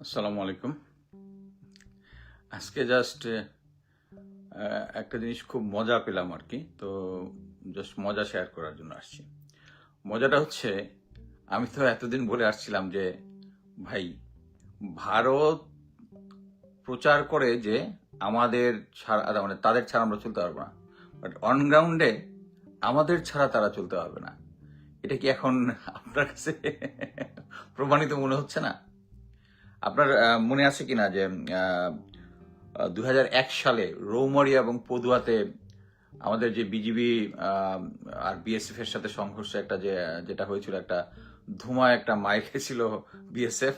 আসসালামু আলাইকুম। আজকে জাস্ট একটা জিনিস খুব মজা পেলাম আর কি। তো জাস্ট মজা শেয়ার করার জন্য আসছি। মজাটা হচ্ছে, আমি তো এতদিন বলে আসছিলাম যে ভাই, ভারত প্রচার করে যে আমাদের ছাড়া, মানে তাদের ছাড়া আমরা চলতে পারবো না, বাট অন গ্রাউন্ডে আমাদের ছাড়া তারা চলতে পারবে না। এটা কি এখন আপনার কাছে প্রমাণিত মনে হচ্ছে না? আপনার মনে আছে কিনা যে 2001 সালে রৌমারী এবং পদুয়াতে আমাদের যে বিজিবি আর বিএসএফ এর সাথে সংঘর্ষ একটা যেটা হয়েছিল, একটা ধুমা একটা মাইর খেয়েছিল বিএসএফ।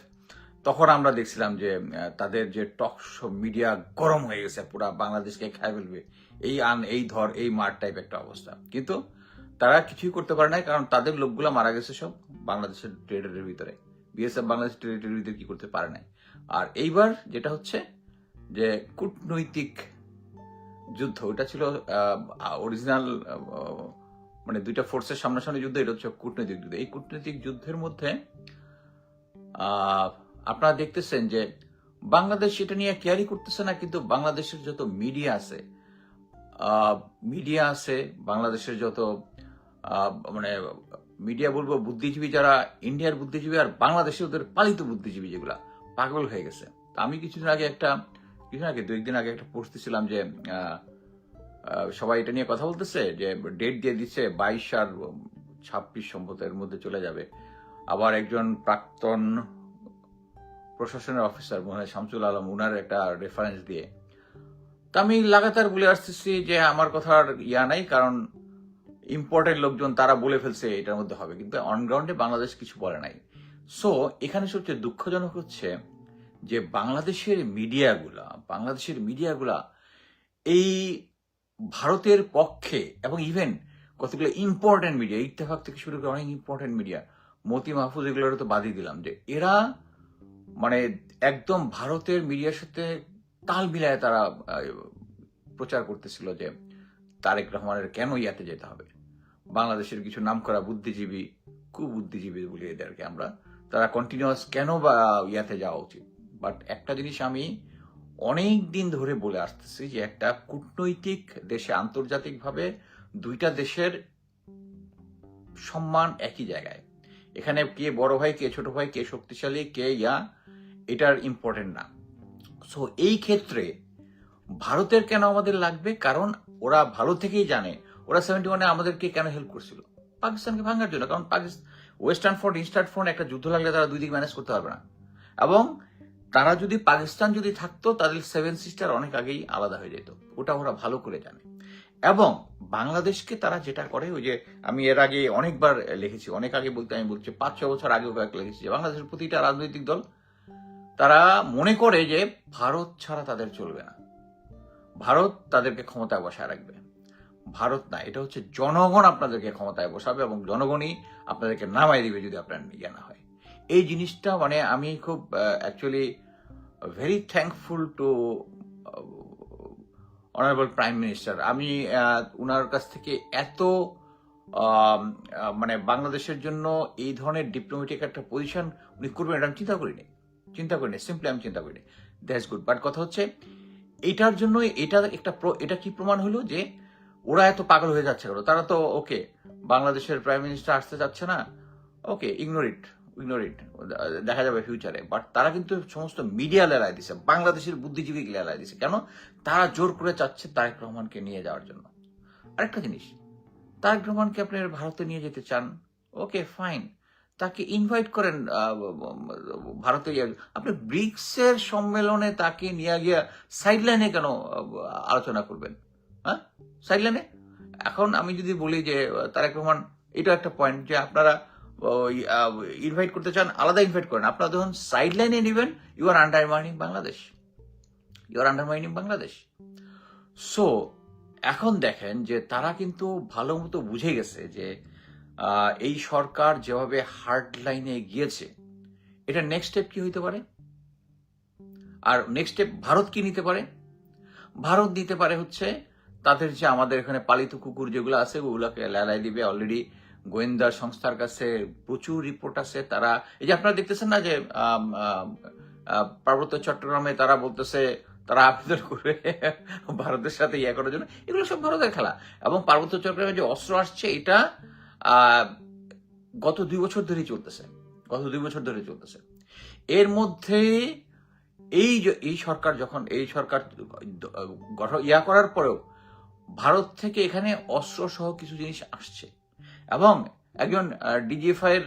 তখন আমরা দেখছিলাম যে তাদের যে টক শো মিডিয়া গরম হয়ে গেছে, পুরা বাংলাদেশকে খায় ফেলবে, এই আন এই ধর এই মার টাইপ একটা অবস্থা। কিন্তু তারা কিছুই করতে পারে নাই, কারণ তাদের লোকগুলো মারা গেছে সব বাংলাদেশের টেরিটরির ভিতরে। বিএসএফ বাংলাদেশের টেরিটরির ভিতরে কি করতে পারে নাই। আর এইবার যেটা হচ্ছে যে কূটনৈতিক যুদ্ধ, ওটা ছিল অরিজিনাল, মানে দুইটা ফোর্সের সামনাসামনি যুদ্ধ, এটা হচ্ছে কূটনৈতিক যুদ্ধ। এই কূটনৈতিক যুদ্ধের মধ্যে আপনারা দেখতেছেন যে বাংলাদেশ এটা নিয়ে কেয়ারই করতেছে না, কিন্তু বাংলাদেশের যত মিডিয়া আছে, বাংলাদেশের যত মানে মিডিয়া বলবো, বুদ্ধিজীবী যারা, ইন্ডিয়ার বুদ্ধিজীবী আর বাংলাদেশের ওদের পালিত বুদ্ধিজীবী যেগুলা পাগল হয়ে গেছে। আমি কিছুদিন আগে 2-1 দিন আগে একটা পোস্ট দিছিলাম যে সবাই এটা নিয়ে কথা বলতেছে, যে ডেট দিয়ে দিচ্ছে 22 আর 26 সম্ভবতের মধ্যে চলে যাবে। আবার একজন প্রাক্তন প্রশাসনের অফিসার মনে হয় শামসুল আলম, উনার একটা রেফারেন্স দিয়ে। তা আমি লাগাতার বলে আসতেছি যে আমার কথার নাই, কারণ ইম্পর্টেন্ট লোকজন তারা বলে ফেলছে এটার মধ্যে হবে, কিন্তু অনগ্রাউন্ডে বাংলাদেশ কিছু বলে নাই। সো এখানে সবচেয়ে দুঃখজনক হচ্ছে যে বাংলাদেশের মিডিয়াগুলা এই ভারতের পক্ষে, এবং ইভেন কতগুলো ইম্পর্টেন্ট মিডিয়া, ইত্তেফাক থেকে শুরু করে অনেক ইম্পর্টেন্ট মিডিয়া, মতি মাহফুজ, এগুলোর তো বাদই দিলাম, যে এরা মানে একদম ভারতের মিডিয়ার সাথে তাল মিলায় তারা প্রচার করতেছিল যে তারেক রহমানের কেন ইয়াতে যেতে হবে। বাংলাদেশের কিছু নামকরা বুদ্ধিজীবী, কুবুদ্ধিজীবী বলি এদেরকে আমরা, তারা কন্টিনিউয়াস কেন বা ইয়াতে যাওয়া উচিত। বাট একটা জিনিস আমি অনেক দিন ধরে বলে আসতেছি, যে একটা কূটনৈতিক দেশে আন্তর্জাতিকভাবে দুইটা দেশের সম্মান একই জায়গায়। এখানে কে বড় ভাই, কে ছোট ভাই, কে শক্তিশালী, কে এটার ইম্পর্টেন্ট না। সো এই ক্ষেত্রে ভারতের কেন আমাদের লাগবে, কারণ ওরা ভালো থেকেই জানে ওরা 71-এ আমাদেরকে কেন হেল্প করছিল, পাকিস্তানকে ভাঙার জন্য। কারণ ওয়েস্টার্ন ফ্রন্ট, ইস্টার্ন ফ্রন্ট একটা যুদ্ধ লাগলে তারা দুই দিক ম্যানেজ করতে পারবে না। এবং তারা যদি পাকিস্তান যদি থাকতো, তাদের 7 সিস্টার অনেক আগেই আলাদা হয়ে যেত, ওটা ওরা ভালো করে জানে। এবং বাংলাদেশকে তারা যেটা করে, ওই যে আমি এর আগে অনেকবার লিখেছি, অনেক আগে বলতে আমি বলছি 5-6 বছর আগেও কয়েক লিখেছি, যে বাংলাদেশের প্রতিটা রাজনৈতিক দল তারা মনে করে যে ভারত ছাড়া তাদের চলবে না, ভারত তাদেরকে ক্ষমতায় বসায় রাখবে। ভারত না, এটা হচ্ছে জনগণ আপনাদেরকে ক্ষমতায় বসাবে, এবং জনগণই আপনাদেরকে নামাই দিবে যদি আপনার না হয়। এই জিনিসটা মানে আমি খুব actually very thankful to honourable prime minister. আমি উনার কাছ থেকে এত মানে বাংলাদেশের জন্য এই ধরনের ডিপ্লোমেটিক একটা পজিশন উনি করবেন এটা আমি চিন্তা করিনি, সিম্পলি আমি চিন্তা করিনি। That's good. বাট কথা হচ্ছে এটার জন্য এটা কি প্রমাণ হলো যে ওরা এত পাগল হয়ে যাচ্ছে কেন। তারা তো ওকে, বাংলাদেশের প্রাইম মিনিস্টার আসতে চাচ্ছে না, ওকে, ইগনোর ইট, দেখা যাবে ফিউচারে। বাট তারা কিন্তু সমস্ত মিডিয়া লেলায় দিছে, বাংলাদেশের বুদ্ধিজীবী লেলায় দিছে। কেন? তারা জোর করে চাচ্ছে তারেক রহমানকে নিয়ে যাওয়ার জন্য। আরেকটা জিনিস, তারেক রহমানকে আপনি ভারতে নিয়ে যেতে চান, ওকে ফাইন, তাকে ইনভাইট করেন ভারতে। আপনি ব্রিক্স এর সম্মেলনে তাকে নিয়ে গিয়ে সাইডলাইনে কেন আলোচনা করবেন? হ্যাঁ, সাইডলাইনে। এখন আমি যদি বলি যে তারেক রহমান, এটা একটা পয়েন্ট, যে আপনারা ইনভাইট করতে চান, আলাদা ইনভাইট করেন, আপনারা যখন সাইডলাইনে নেবেন, you are undermining Bangladesh. So এখন দেখেন যে তারা কিন্তু ভালো মতো বুঝে গেছে যে এই সরকার যেভাবে হার্ড লাইনে গিয়েছে, এটা নেক্সট স্টেপ কি হইতে পারে। আর নেক্সট স্টেপ ভারত কি নিতে পারে? ভারত নিতে পারে হচ্ছে তাদের যে আমাদের এখানে পালিত কুকুর যেগুলো আছে, ওগুলোকে লেলাই দিবে। অলরেডি গোয়েন্দা সংস্থার কাছে প্রচুর রিপোর্ট আছে। তারা এই যে আপনারা দেখতেছেন না যে পার্বত্য চট্টগ্রামে তারা বলতেছে তারা আবেদন করে ভারতের সাথে ইয়ে করার জন্য, এগুলো সব ভারতের খেলা। এবং পার্বত্য চট্টগ্রামে যে অস্ত্র আসছে এটা গত 2 বছর ধরেই চলতেছে, এর মধ্যে এই সরকার যখন এই সরকার ইয়া করার পরেও ভারত থেকে এখানে অস্ত্র সহ কিছু জিনিস আসছে, এবং একজন ডিজিএফআই এর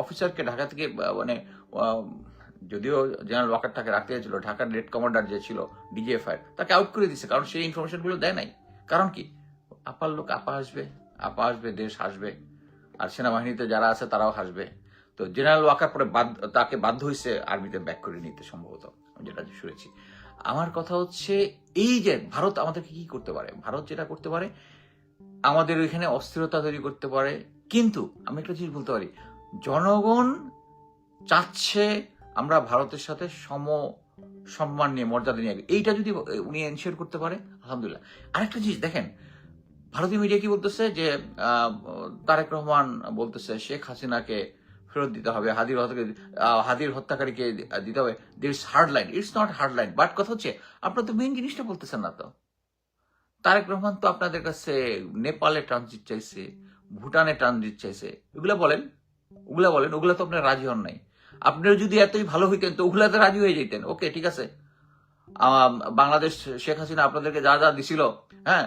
অফিসারকে ঢাকা থেকে মানে যদিও জেনারেল ওয়াকার তাকে রাখতে চাইছিল, ঢাকার রেড কমান্ডার যে ছিল ডিজিএফআই তাকে আউট করে দিচ্ছে, কারণ সেই ইনফরমেশন গুলো দেয় নাই। কারণ কি, আপার লোক আপা আসবে, দেশ হাসবে, আর সেনাবাহিনীতে যারা আছে তারাও হাসবে। তো জেনারেল ওয়াকার পরে তাকে বাধ্য হয়েছে আর্মিতে ব্যাক করে নিতে, সম্ভবত যেটা শুনেছি। আমার কথা হচ্ছে এই যে ভারত আমাদেরকে কি করতে পারে, ভারত যেটা করতে পারে আমাদের ওইখানে অস্থিরতা তৈরি করতে পারে। কিন্তু আমি একটা জিনিস বলতে পারি, জনগণ চাচ্ছে আমরা ভারতের সাথে সম্মান নিয়ে, মর্যাদা নিয়ে, এইটা যদি উনি এনশিওর করতে পারে, আলহামদুলিল্লাহ। আরেকটা জিনিস দেখেন, ভারতীয় মিডিয়া কি বলতেছে যে তারেক রহমান বলতেছে শেখ হাসিনাকে ফেরত দিতে হবে, হাদির হত্যাকারীকে দিতে হবে। This hard line, it's not hard line. But কথা হচ্ছে আপনারা তো মেইন জিনিসটা বলতেছেন না। তো তারেক রহমান তো আপনাদের কাছে নেপালে ট্রানজিট চাইছে, ভুটানে ট্রানজিট চাইছে, ওগুলা বলেন, ওগুলা তো আপনার রাজি হন নাই। আপনারা যদি এতই ভালো হইতেন তো ওগুলাতে রাজি হয়ে যেতেন। ওকে, ঠিক আছে, বাংলাদেশ শেখ হাসিনা আপনাদেরকে যা যা দিছিল, হ্যাঁ,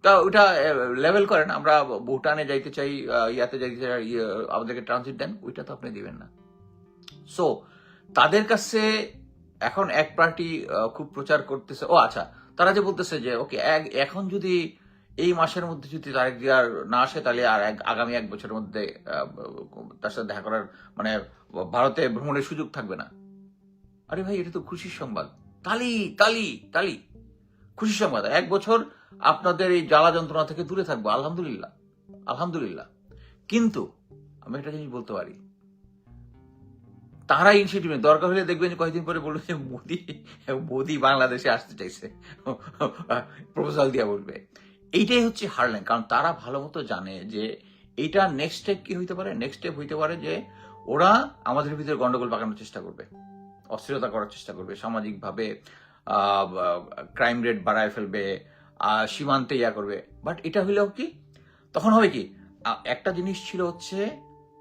তা ওটা লেভেল করেন, আমরা ভুটানে যাইতে চাই, ইয়াতে যাইতে চাই, আমাদেরকে ট্রানজিট দেন, ওইটা তো আপনি দিবেন না। সো তাদের কাছে এখন এক পার্টি খুব প্রচার করতেছে, ও আচ্ছা, তারা যে বলতেছে যে ওকে এখন যদি এই মাসের মধ্যে যদি তারেক জিয়ার না আসে, তাহলে আর আগামী 1 বছরের মধ্যে তার সাথে দেখা করার মানে ভারতে ভ্রমণের সুযোগ থাকবে না। আরে ভাই, এটা তো খুশির সংবাদ, তালি তালি তালি, খুশির সংবাদ। 1 বছর আপনাদের এই জ্বালা যন্ত্রণা থেকে দূরে থাকবো, আলহামদুলিল্লাহ, আলহামদুলিল্লাহ। কিন্তু আমি একটা জিনিস বলতে পারি, তারা ইনিশিয়েটিভ নেই। দরকার হলে দেখবেন কয়েকদিন পরে বলবে যে মোদি বাংলাদেশে আসতে চাইছে, প্রপোজাল দিয়া বলবে। এইটাই হচ্ছে হারলাইন, কারণ তারা ভালো মতো জানে যে এইটা নেক্সট স্টেপ কি হইতে পারে। নেক্সট স্টেপ হইতে পারে যে ওরা আমাদের ভিতরে গন্ডগোল পাকানোর চেষ্টা করবে, অস্থিরতা করার চেষ্টা করবে, সামাজিকভাবে ক্রাইম রেট বাড়ায় ফেলবে, সীমান্তে ইয়া করবে। বাট এটা হইলেও কি তখন হবে কি, একটা জিনিস ছিল হচ্ছে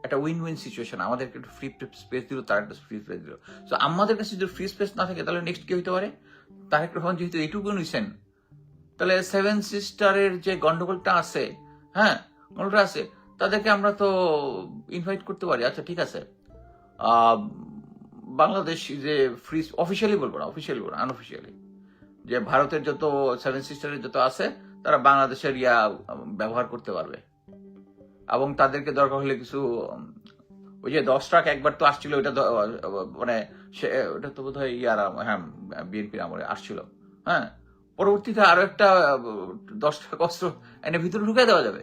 একটা উইন উইন সিচুয়েশন, আমাদেরকে একটু ফ্রি স্পেস দিল, তার একটা ফ্রি স্পেস দিল। তো আমাদের কাছে যদি ফ্রি স্পেস না থাকে, তাহলে নেক্সট কি হইতে পারে, তারেক রহমান যেহেতু এইটুকু নিছেন, তাহলে 7 সিস্টারের যে গন্ডগোলটা আছে, হ্যাঁ, গন্ডগোলটা আছে, তাদেরকে আমরা তো ইনভাইট করতে পারি। আচ্ছা ঠিক আছে, বাংলাদেশ যে ফ্রি, অফিসিয়ালি বলবো না, আনঅফিসিয়ালি, যে ভারতের যত 7 সিস্টারের যত আছে তারা বাংলাদেশের ইয়া ব্যবহার করতে পারবে, এবং তাদেরকে দরকার হলে কিছু, ওই যে 10 ট্রাক একবার তো আসছিল, ওইটা মানে ওটা তো বোধ হয় ইয়ার, হ্যাঁ, বিএনপির আমলে আসছিল, হ্যাঁ, পরবর্তীতে আরো একটা 10 ট্রাক অস্ত্র এনে ভিতরে ঢুকে দেওয়া যাবে।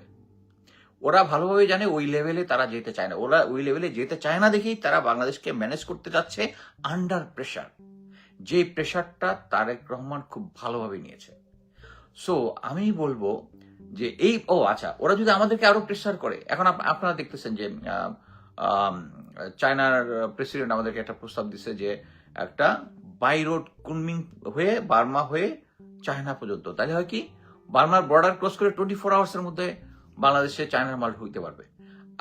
ওরা ভালোভাবে জানে ওই লেভেলে তারা যেতে চায় না, ওরা ওই লেভেলে যেতে চায় না দেখেই তারা বাংলাদেশকে ম্যানেজ করতে যাচ্ছে আন্ডার প্রেশার, যে প্রেশারটা তারেক রহমান খুব ভালোভাবে নিয়েছে। সো আমি বলবো যে এই, ও আচ্ছা, ওরা যদি আমাদেরকে আরো প্রেসার করে, এখন আপনারা দেখতেছেন যে চায়নার প্রেসিডেন্ট আমাদেরকে একটা প্রস্তাব দিচ্ছে যে একটা বাই রোড কুনমিং হয়ে বার্মা হয়ে চায়না পর্যন্ত, তাহলে হয় কি বার্মার বর্ডার ক্রস করে 24 আওয়ার্সের মধ্যে বাংলাদেশে চায়নার মাল হইতে পারবে।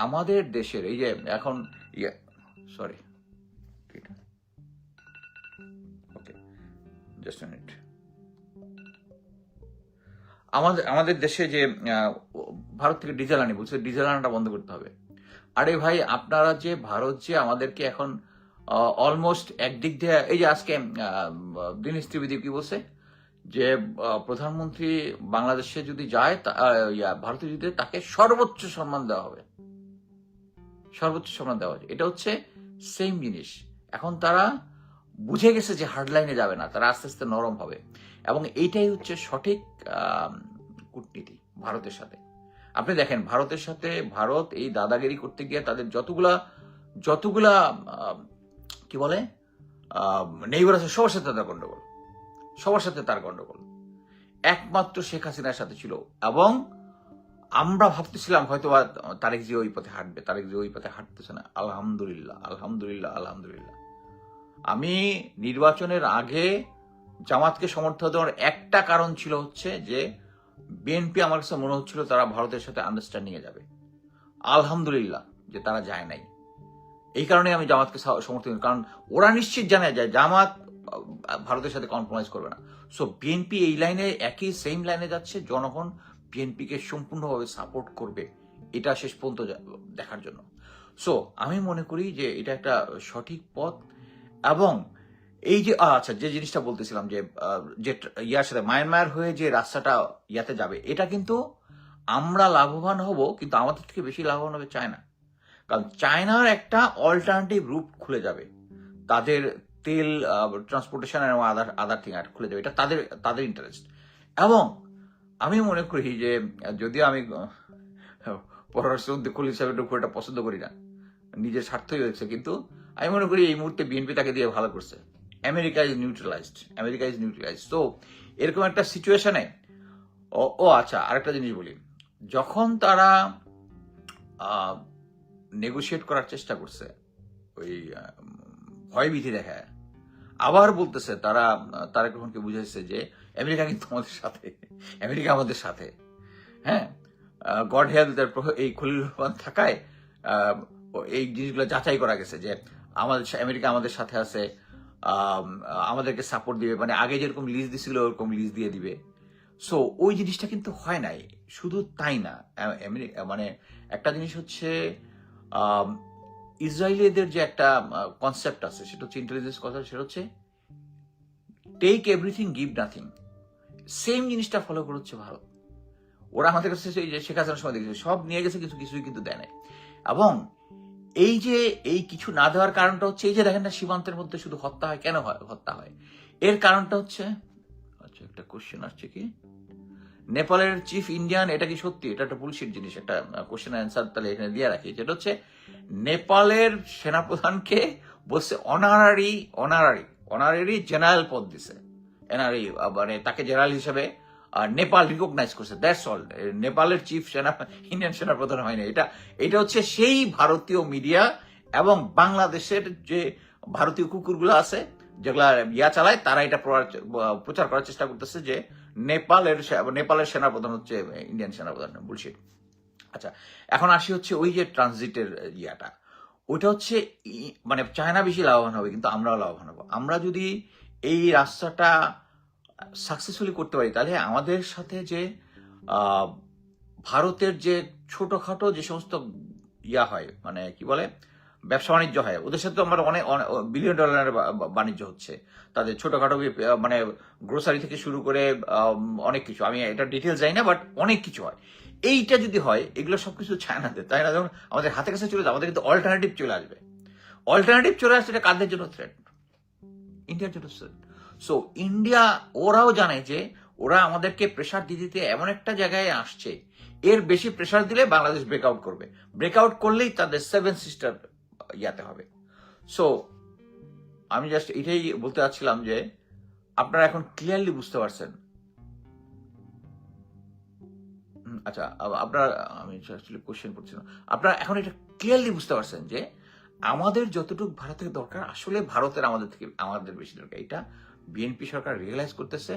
আমাদের দেশের এই যে এখন সরি, ওকে, জাস্ট মিনিট, আমাদের দেশে যে ভারত থেকে ডিজেল আনি বলছে, ডিজেল আনাটা বন্ধ করতে হবে। আরে ভাই, আপনারা যে ভারত যে আমাদেরকে এখন অলমোস্ট একদিক দিয়ে, এই যে আজকে দীনেশ ত্রিবেদী কি বলছে যে প্রধানমন্ত্রী বাংলাদেশে যদি যায়, ভারতে যদি তাকে সর্বোচ্চ সম্মান দেওয়া হবে, সর্বোচ্চ সম্মান দেওয়া হবে। এটা হচ্ছে সেম জিনিস। এখন তারা বুঝে গেছে যে হার্ডলাইনে যাবে না, তারা আস্তে আস্তে নরম হবে, এবং এইটাই হচ্ছে সঠিক কূটনীতি ভারতের সাথে। আপনি দেখেন ভারতের সাথে, ভারত এই দাদাগিরি করতে গিয়ে তাদের যতগুলা কি বলে নেইবার আছে, সবার সাথে তার গন্ডগোল, সবার সাথে তার গন্ডগোল, একমাত্র শেখ হাসিনার সাথে ছিল। এবং আমরা ভাবতেছিলাম হয়তো তারেক জি ওই পথে হাঁটবে, তারেক জি ওই পথে হাঁটতেছে না। আলহামদুলিল্লাহ, আলহামদুলিল্লাহ, আলহামদুলিল্লাহ। আমি নির্বাচনের আগে জামাতকে সমর্থন দেওয়ার একটা কারণ ছিল হচ্ছে যে বিএনপি আমার কাছে মনে হচ্ছিল তারা ভারতের সাথে আন্ডারস্ট্যান্ডিং এ যাবে। আলহামদুলিল্লাহ যে তারা যায় নাই। এই কারণে আমি জামাতকে সমর্থন করি, কারণ ওরা নিশ্চিত জানে যে জামাত ভারতের সাথে কম্প্রোমাইজ করবে না। সো বিএনপি এই লাইনে একই সেম লাইনে যাচ্ছে, জনগণ বিএনপিকে সম্পূর্ণভাবে সাপোর্ট করবে এটা শেষ পর্যন্ত দেখার জন্য। সো আমি মনে করি যে এটা একটা সঠিক পথ। এবং এই যে আচ্ছা, যে জিনিসটা বলতেছিলাম যে যে ইয়ার সাথে মায়ানমার হয়ে যে রাস্তাটা ইয়াতে যাবে, এটা কিন্তু আমরা লাভবান হব, কিন্তু আমাদের থেকে বেশি লাভবান হবে চায়না। কারণ চায়নার একটা অল্টারনেটিভ রুট খুলে যাবে, তাদের তেল ট্রান্সপোর্টেশন এবং আদার থিং খুলে যাবে, এটা তাদের তাদের ইন্টারেস্ট। এবং আমি মনে করি যে যদিও আমি পররাষ্ট্রমন্ত্রী খলিল সাহেবের খুব একটা পছন্দ করি না, নিজের স্বার্থই হয়েছে, কিন্তু আমি মনে করি এই মুহূর্তে বিএনপি তাকে দিয়ে ভালো করছে। America is neutralised. তো এরকম একটা সিচুয়েশনে ও আচ্ছা, আরেকটা জিনিস বলি, যখন তারা নেগোশিয়েট করার চেষ্টা করছে, ওই ভয়ভীতি দেখায়, আবার বলতেছে তারা তারেক রহমানকে বুঝাইছে যে আমেরিকা কিন্তু আমাদের সাথে, আমেরিকা আমাদের সাথে। হ্যাঁ, গড হেল্প এই খলিল রহমান থাকায় এই জিনিসগুলো যাচাই করা গেছে যে আমেরিকা আমাদের সাথে আছে, আমাদেরকে সাপোর্ট দিবে, মানে আগে যেরকম লিজ দিছিল ওরকম লিজ দিয়ে দিবে। সো ওই জিনিসটা কিন্তু হয় নাই। শুধু তাই না, মানে একটা জিনিস হচ্ছে ইসরায়েলিদের যে একটা কনসেপ্ট আছে, সেটা হচ্ছে ইন্টেলিজেন্স কথা, সেটা হচ্ছে take everything give nothing. Same জিনিসটা ফলো করছে ভারত। ওরা আমাদের কাছে শেখ হাসিনার সময় দেখেছে সব নিয়ে গেছে, কিছু কিছুই কিন্তু দেয় নাই। এবং এই যে এই কিছু না দেওয়ার কারণটা হচ্ছে এই যে দেখেন না সীমান্তের মধ্যে শুধু হত্যা হয়, কেন হয় হত্যা হয়? এর কারণটা হচ্ছে, আচ্ছা একটা কোশ্চেন আসছে কি, নেপালের চিফ ইন্ডিয়ান, এটা কি সত্যি? এটা একটা বুলশিট জিনিস, একটা কোশ্চেন অ্যান্সার তাহলে এখানে দিয়ে রাখি। যেটা হচ্ছে নেপালের সেনাপ্রধানকে বলছে অনারারি জেনারেল পদ দিছে, এনআরই, মানে তাকে জেনারেল হিসেবে নেপাল রিকগনাইজ করছে, দ্যাটস অল। নেপালের চিফ ইন্ডিয়ান সেনাপ্রধান হয়নি। এটা হচ্ছে সেই ভারতীয় মিডিয়া এবং বাংলাদেশের যে ভারতীয় কুকুরগুলো আছে যেগুলা ইয়া চালায়, তারা এটা প্রচার করার চেষ্টা করতেছে যে নেপালের সেনাপ্রধান হচ্ছে ইন্ডিয়ান সেনাপ্রধান। বুলশিট। আচ্ছা, এখন আসি হচ্ছে ওই যে ট্রানজিটের ইয়াটা, ওইটা হচ্ছে মানে চায়না বেশি লাভবান হবে, কিন্তু আমরাও লাভবান হবো। আমরা যদি এই রাস্তাটা সাকসেসফুলি করতে পারি, তাহলে আমাদের সাথে যে ভারতের যে ছোটখাটো যে সমস্ত ইয়া হয়, মানে কি বলে, ব্যবসা বাণিজ্য হয়, ওদের সাথে আমরা অনেক বিলিয়ন ডলারের বাণিজ্য হচ্ছে। তাদের ছোটখাটো মানে গ্রোসারি থেকে শুরু করে অনেক কিছু, আমি এটা ডিটেলস জানি না, বাট অনেক কিছু হয়। এইটা যদি হয়, এগুলো সবকিছু চায়নাতে, তাই না? যখন আমাদের হাতে কাছে চলে যাবে, আমাদের কিন্তু অল্টারনেটিভ চলে আসবে। অল্টারনেটিভ চলে আসছে, এটা কাদের জন্য থ্রেট? ইন্ডিয়ার জন্য থ্রেট। সো ইন্ডিয়া, ওরাও জানে যে ওরা আমাদেরকে প্রেশার দিতে এমন একটা জায়গায় আসছে, এর বেশি প্রেশার দিলে বাংলাদেশ ব্রেকআউট করবে, ব্রেকআউট করলেই তাদের সেভেন সিস্টার ইয়াতে হবে। সো আমি জাস্ট এটাই বলতে চাচ্ছিলাম যে আপনারা এখন ক্লিয়ারলি বুঝতে পারছেন। আচ্ছা, আপনারা, আমি অ্যাকচুয়ালি কোশ্চেন করছিলাম, আপনারা এখন এটা ক্লিয়ারলি বুঝতে পারছেন যে আমাদের যতটুকু ভারতের দরকার, আসলে ভারতের আমাদের বেশি দরকার। এটা বিএনপি সরকার রিয়েলাইজ করতেছে,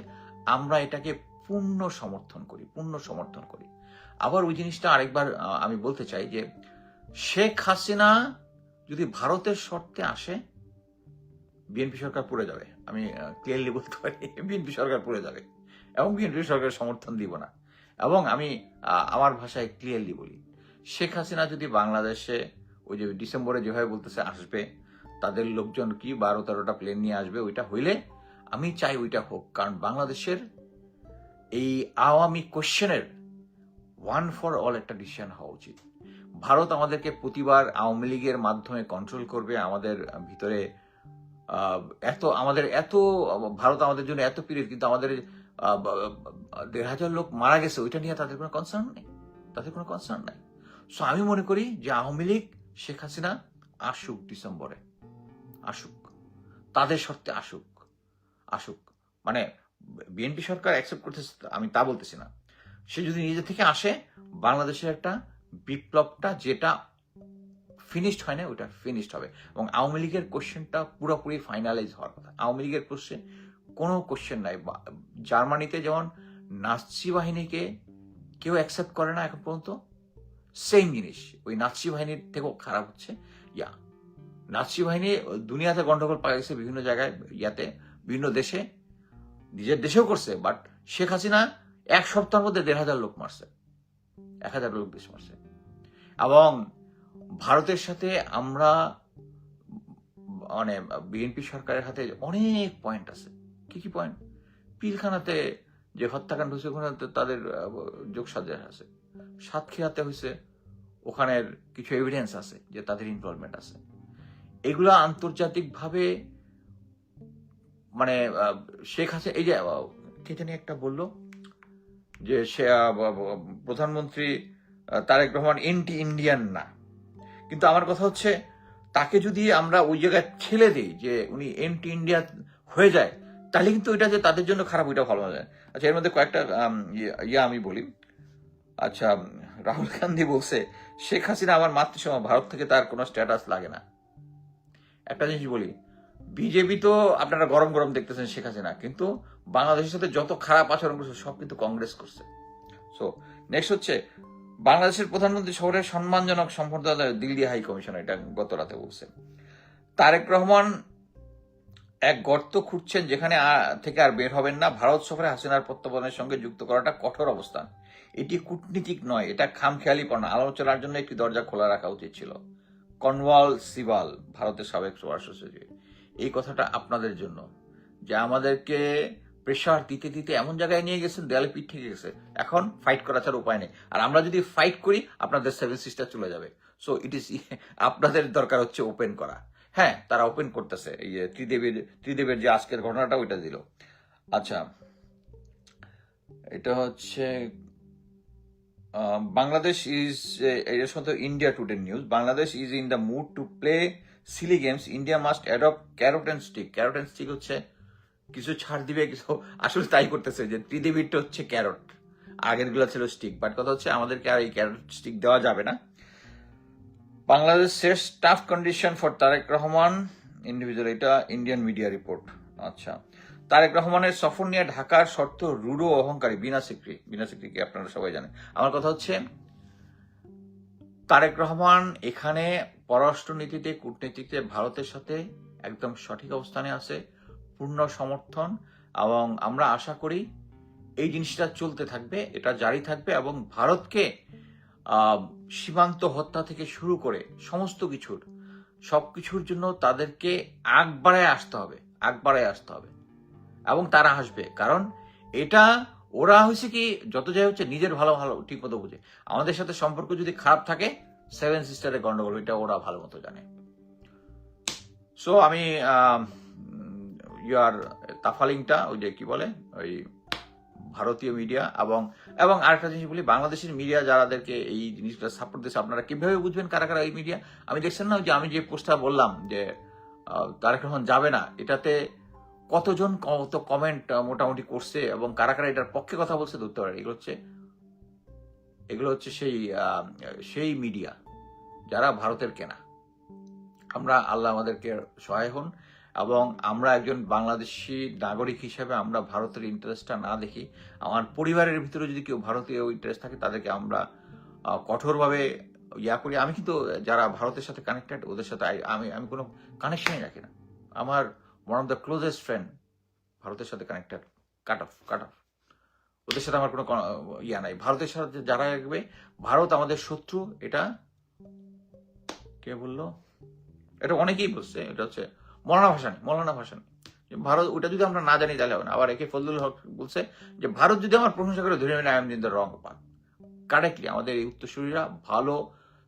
আমরা এটাকে পূর্ণ সমর্থন করি। আবার ওই জিনিসটা আরেকবার আমি বলতে চাই যে শেখ হাসিনা যদি ভারতের শর্তে আসে, বিএনপি সরকার পড়ে যাবে। আমি ক্লিয়ারলি বলতে পারি, বিএনপি সরকার পড়ে যাবে এবং বিএনপি সরকারের সমর্থন দিব না। এবং আমি আমার ভাষায় ক্লিয়ারলি বলি, শেখ হাসিনা যদি বাংলাদেশে ওই যে ডিসেম্বরে যেভাবে বলতেছে আসবে, তাদের লোকজন কি 12-13টা প্লেন নিয়ে আসবে, ওইটা হইলে আমি চাই ওইটা হোক। কারণ বাংলাদেশের এই আওয়ামী কোশ্চেনের ওয়ান ফর অল একটা ডিসিশন হওয়া উচিত। ভারত আমাদেরকে প্রতিবার আওয়ামী লীগের মাধ্যমে কন্ট্রোল করবে, আমাদের ভিতরে ভারত আমাদের জন্য এত প্রিয়, কিন্তু আমাদের 1,500 লোক মারা গেছে, ওইটা নিয়ে তাদের কোনো কনসার্ন নাই। সো আমি মনে করি যে আওয়ামী লীগ, শেখ হাসিনা আসুক, ডিসেম্বরে আসুক, তাদের শর্তে আসুক। মানে বিএনপি সরকার অ্যাকসেপ্ট করতেছে, আমি তা বলতেছি না। সে যদি নিজে থেকে আসে, বাংলাদেশের একটা বিপ্লবটা যেটা ফিনিশড হয় না, ওইটা ফিনিশড হবে। এবং আওয়ামী লীগের কোশ্চেনটা পুরোপুরি ফাইনালাইজ হওয়ার কথা। আওয়ামী লীগের কোশ্চেন কোনো কোশ্চেন নাই। জার্মানিতে যেমন নাৎসি বাহিনীকে কেউ অ্যাকসেপ্ট করে না এখন পর্যন্ত, সেম জিনিস ওই নাৎসি বাহিনীর থেকেও খারাপ হচ্ছে নাৎসি বাহিনী দুনিয়াতে গন্ডগোল পাইছে বিভিন্ন জায়গায়, বিভিন্ন দেশে, নিজের দেশেও করছে। বাট শেখ হাসিনা 1 সপ্তাহের মধ্যে 1,500 লোক মারছে, 1,000 লোক বেশি মারছে। এবং ভারতের সাথে আমরা মানে বিএনপি সরকারের হাতে অনেক পয়েন্ট আছে। কি পয়েন্ট? পিলখানাতে যে হত্যাকাণ্ড হয়েছে ওখানে তাদের যোগসাজশ আছে, সাতক্ষীরাতে হয়েছে, ওখানের কিছু এভিডেন্স আছে যে তাদের ইনভলভমেন্ট আছে। এগুলা আন্তর্জাতিকভাবে মানে শেখ হাসিনা এই যে কে জানি একটা বললো যে সে প্রধানমন্ত্রী তারেক রহমান এন্টি ইন্ডিয়ান না, কিন্তু আমার কথা হচ্ছে তাকে যদি আমরা ওই জায়গায় ঠেলে দিই যে উনি এন্টি ইন্ডিয়া হয়ে যায়, তাহলে কিন্তু ওইটা যে তাদের জন্য খারাপ, ওইটা ভালো হয়ে যায়। আচ্ছা, এর মধ্যে কয়েকটা আমি বলি। আচ্ছা, রাহুল গান্ধী বলছে শেখ হাসিনা আমার মাতৃসম, ভারত থেকে তার কোনো স্ট্যাটাস লাগে না। একটা জিনিস বলি, বিজেপি তো আপনারা গরম গরম দেখতেছেন শেখ হাসিনা, কিন্তু বাংলাদেশের সাথে যত খারাপ আচরণ করছে সব কিন্তু কংগ্রেস করছে। সো নেক্সট হচ্ছে বাংলাদেশের প্রধানমন্ত্রী শহরের সম্মানজনক সম্বর্ধনা দিল্লি হাই কমিশন, এটা গত রাতে বলছে। তারেক রহমান এক গর্ত খুঁড়ছেন যেখানে থেকে আর বের হবেন না। ভারত সফরে হাসিনার প্রত্যাবর্তনের সঙ্গে যুক্ত করাটা কঠোর অবস্থান, এটি কূটনীতিক নয়, এটা খামখেয়ালিপনা। আলোচনার জন্য একটি দরজা খোলা রাখা উচিত ছিল। কনওয়াল সিবাল, ভারতের সাবেক স্বরাষ্ট্র সচিব। এই কথাটা আপনাদের জন্য, যে আমাদেরকে প্রেশার দিতে দিতে এমন জায়গায় নিয়ে গেছেন, দেয়ালে পিঠ থেকে গেছে, এখন ফাইট করা ছাড়া উপায় নেই। আর আমরা যদি ফাইট করি আপনাদের 7 সিস্টার চলে যাবে। সো ইট ইজ আপনাদের দরকার হচ্ছে ওপেন করা। হ্যাঁ, তারা ওপেন করতেছে, এই যে ত্রিদেবের যে আজকের ঘটনাটা ওইটা দিল। আচ্ছা, এটা হচ্ছে বাংলাদেশ ইজ, এর সাথে India Today news, Bangladesh is in the mood to play silly games, India must adopt carrot and stick. Carrot and stick হচ্ছে কিছু ছাড় দিবে, কিছু আসলে তাই করতেছে, যে ত্রিদেবীরটা হচ্ছে ক্যারট, আগের গুলা ছিল স্টিক। বাট কথা হচ্ছে আমাদেরকে আর এই ক্যারট স্টিক দেওয়া যাবে না। বাংলাদেশ শেষ tough condition for Tarique Rahman individual, এটা ইন্ডিয়ান মিডিয়া রিপোর্ট। আচ্ছা, তারেক রহমানের সফর নিয়ে ঢাকার শর্ত রূঢ় অহংকারী বিনা সিকরিকে আপনারা সবাই জানেন। আমার কথা হচ্ছে তারেক রহমান এখানে পররাষ্ট্রনীতিতে, কূটনীতিতে ভারতের সাথে একদম সঠিক অবস্থানে আছে, পূর্ণ সমর্থন। এবং আমরা আশা করি এই জিনিসটা চলতে থাকবে, এটা জারি থাকবে। এবং ভারতকে সীমান্ত হত্যা থেকে শুরু করে সবকিছুর জন্য তাদেরকে আগ বাড়ায় আসতে হবে, এবং তারা আসবে। কারণ এটা ওরা হয়েছে কি, যত যাই হচ্ছে নিজের ভালো ঠিক মতো বুঝে। আমাদের সাথে সম্পর্ক যদি খারাপ থাকে, 7 সিস্টারের গন্ডগোল, এটা ওরা ভালো মতো জানে। সো আমি ইয়ার তাফালিংটা, ওই যে কি বলে, ওই ভারতীয় মিডিয়া এবং আরেকটা জিনিস বলি, বাংলাদেশের মিডিয়া যারাদেরকে এই জিনিসটা সাপোর্ট দিচ্ছে, আপনারা কিভাবে বুঝবেন কারা কারা এই মিডিয়া? আমি দেখছেন না যে আমি যে পোস্টটা বললাম যে তারেক রহমান যাবে না, এটাতে কতজন কত কমেন্ট মোটামুটি করছে এবং কারা কারা এটার পক্ষে কথা বলছে ধরতে পারে। এগুলো হচ্ছে সেই মিডিয়া যারা ভারতের কেনা। আমরা, আল্লাহ আমাদেরকে সহায় হন, এবং আমরা একজন বাংলাদেশি নাগরিক হিসেবে আমরা ভারতের ইন্টারেস্টটা না দেখি। আমার পরিবারের ভিতরে যদি কেউ ভারতীয় ইন্টারেস্ট থাকে, তাদেরকে আমরা কঠোরভাবে করি। আমি কিন্তু যারা ভারতের সাথে কানেক্টেড, ওদের সাথে আমি কোনো কানেকশনই রাখি না। আমার one of the closest friend ভারতের সাথে কানেক্টেড, কাট অফ। ওদের সাথে আমার কোনো নাই। ভারতের সাথে যারা রাখবে, ভারত আমাদের শত্রু, এটা কে বললো? এটা অনেকেই বলছে, এটা হচ্ছে মৌলানা ভাসানী। ভারত, ওটা যদি আমরা না জানি তাহলে হবে না। আবার একে ফজলুল হক বলছে যে ভারত যদি আমার প্রশংসা করে ধরে নেয়, I am in the wrong path. Correctly আমাদের এই উত্তরসূরিরা ভালো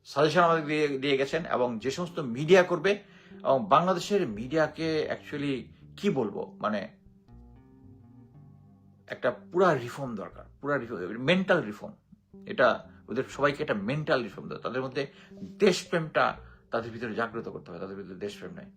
সাজেশন আমাদের দিয়ে গেছেন। এবং যে সমস্ত মিডিয়া করবে, এবং বাংলাদেশের মিডিয়াকে অ্যাকচুয়ালি কি বলবো, মানে একটা পুরা রিফর্ম দরকার, মেন্টাল রিফর্ম। এটা ওদের সবাইকে একটা মেন্টাল রিফর্ম দরকার। তাদের মধ্যে দেশপ্রেমটা তাদের ভিতরে জাগ্রত করতে হবে, তাদের ভিতরে দেশপ্রেম নাই।